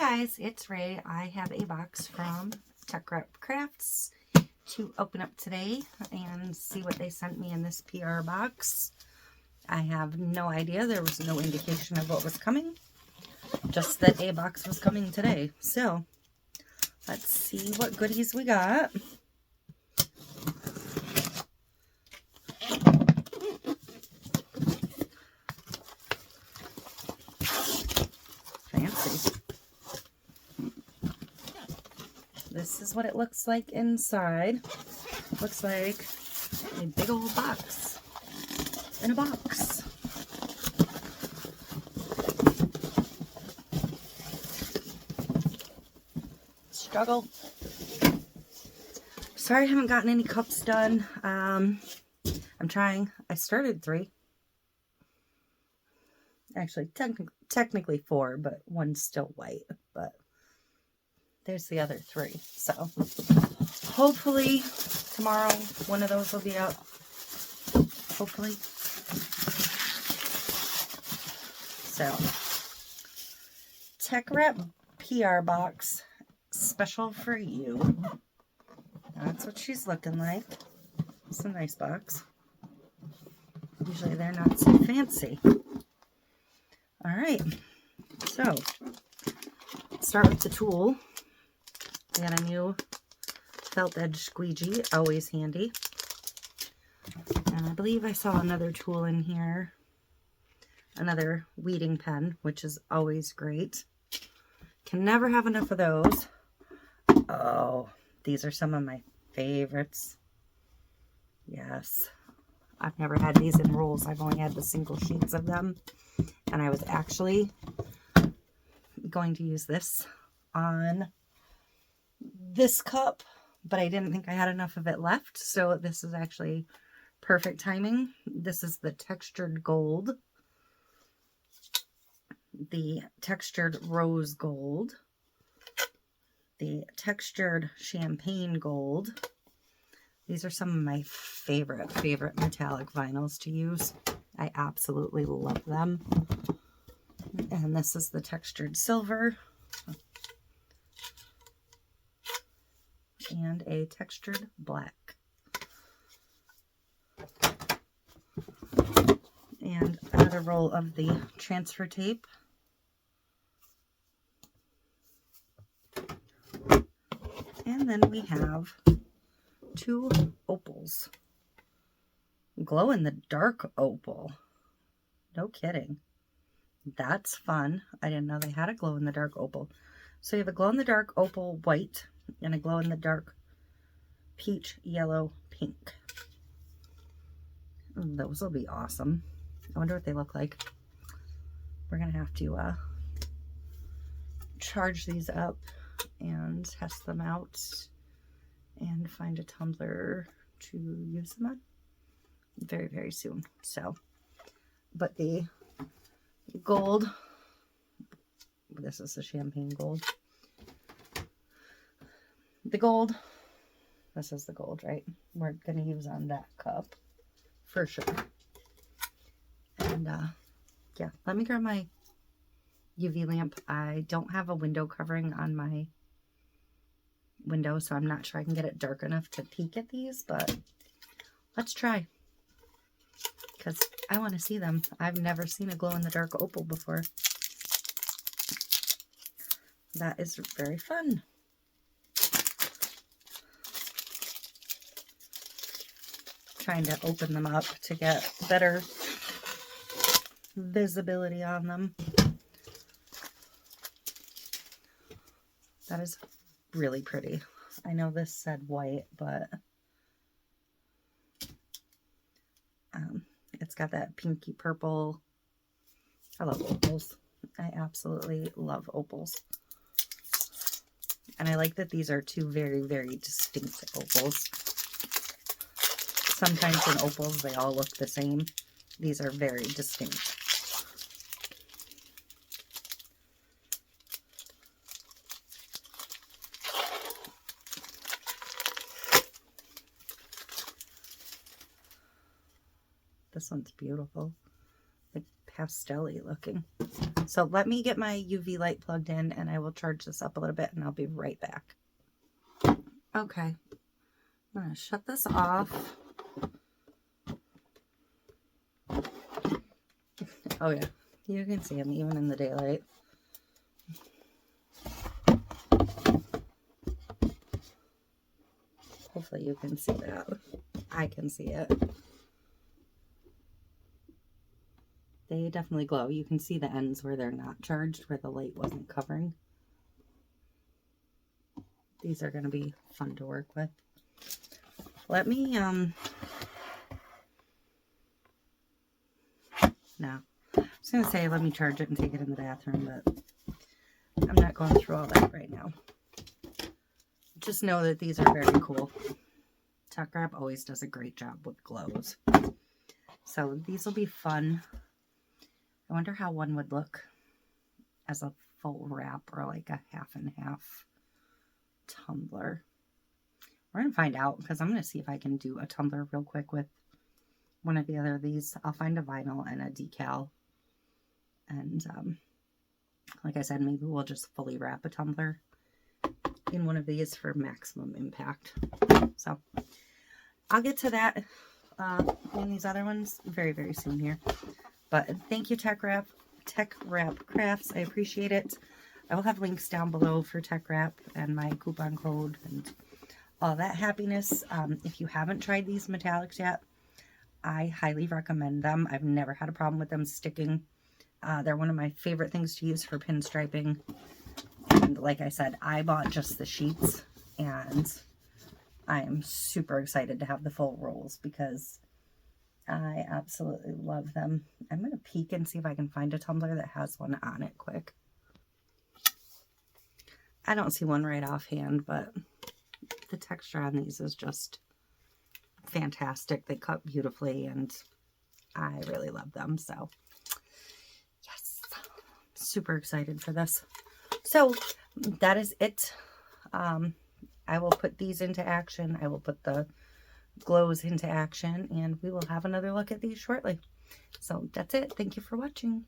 guys, it's Ray. I have a box from Teckwrap Crafts to open up today and see what they sent me in this PR box. I have no idea. There was no indication of what was coming. Just that a box was coming today. So, let's see what goodies we got. Fancy. This is what it looks like inside. Looks like a big old box in a box. Struggle. Sorry I haven't gotten any cups done. I'm trying. I started 3. Actually, technically 4, but one's still white. But there's the other 3. So hopefully tomorrow one of those will be out. Hopefully. So Teckwrap PR Box, special for you. That's what she's looking like. It's a nice box. Usually they're not so fancy. Alright, so let's start with the tool. We got a new felt edge squeegee, always handy. And I believe I saw another tool in here. Another weeding pen, which is always great. Can never have enough of those. Oh, these are some of my favorites. Yes. I've never had these in rolls. I've only had the single sheets of them. And I was actually going to use this on this cup, but I didn't think I had enough of it left. So this is actually perfect timing. This is the textured gold, the textured rose gold, the textured champagne gold. These are some of my favorite metallic vinyls to use. I absolutely love them. And this is the textured silver and a textured black. And another roll of the transfer tape. And then we have 2 opals. Glow-in-the-dark opal. No kidding. That's fun. I didn't know they had a glow-in-the-dark opal. So you have a glow-in-the-dark opal white and a glow-in-the-dark peach, yellow, pink. Those will be awesome. I wonder what they look like. We're going to have to charge these up and test them out and find a tumbler to use them on very, very soon. So, but the gold, this is the champagne gold. The gold, this is the gold, right? We're going to use on that cup for sure. And yeah, let me grab my UV lamp. I don't have a window covering on my window, so I'm not sure I can get it dark enough to peek at these, but let's try, because I want to see them. I've never seen a glow-in-the-dark opal before. That is very fun. Trying to open them up to get better visibility on them. That is really pretty. I know this said white, but it's got that pinky purple. I love opals. I absolutely love opals. And I like that these are 2 very, very distinct opals. Sometimes in opals they all look the same. These are very distinct. This one's beautiful. Like pastel-y looking. So let me get my UV light plugged in and I will charge this up a little bit and I'll be right back. Okay, I'm going to shut this off. Oh yeah, you can see them even in the daylight. Hopefully you can see that. I can see it. They definitely glow. You can see the ends where they're not charged, where the light wasn't covering. These are going to be fun to work with. Let me, no. I was going to say let me charge it and take it in the bathroom, but I'm not going through all that right now. Just know that these are very cool. Teckwrap always does a great job with glows. So these will be fun. I wonder how one would look as a full wrap or like a half and half tumbler. We're going to find out because I'm going to see if I can do a tumbler real quick with one of the other of these. I'll find a vinyl and a decal. And like I said, maybe we'll just fully wrap a tumbler in one of these for maximum impact. So I'll get to that in these other ones very, very soon here. But thank you, Teckwrap Crafts. I appreciate it. I will have links down below for Teckwrap and my coupon code and all that happiness. If you haven't tried these metallics yet, I highly recommend them. I've never had a problem with them sticking. They're one of my favorite things to use for pinstriping. And like I said, I bought just the sheets, and I am super excited to have the full rolls because I absolutely love them. I'm going to peek and see if I can find a tumbler that has one on it quick. I don't see one right offhand, but the texture on these is just fantastic. They cut beautifully, and I really love them. So, yes, super excited for this. So, that is it. I will put these into action. I will put the glows into action, and we will have another look at these shortly. So, that's it. Thank you for watching.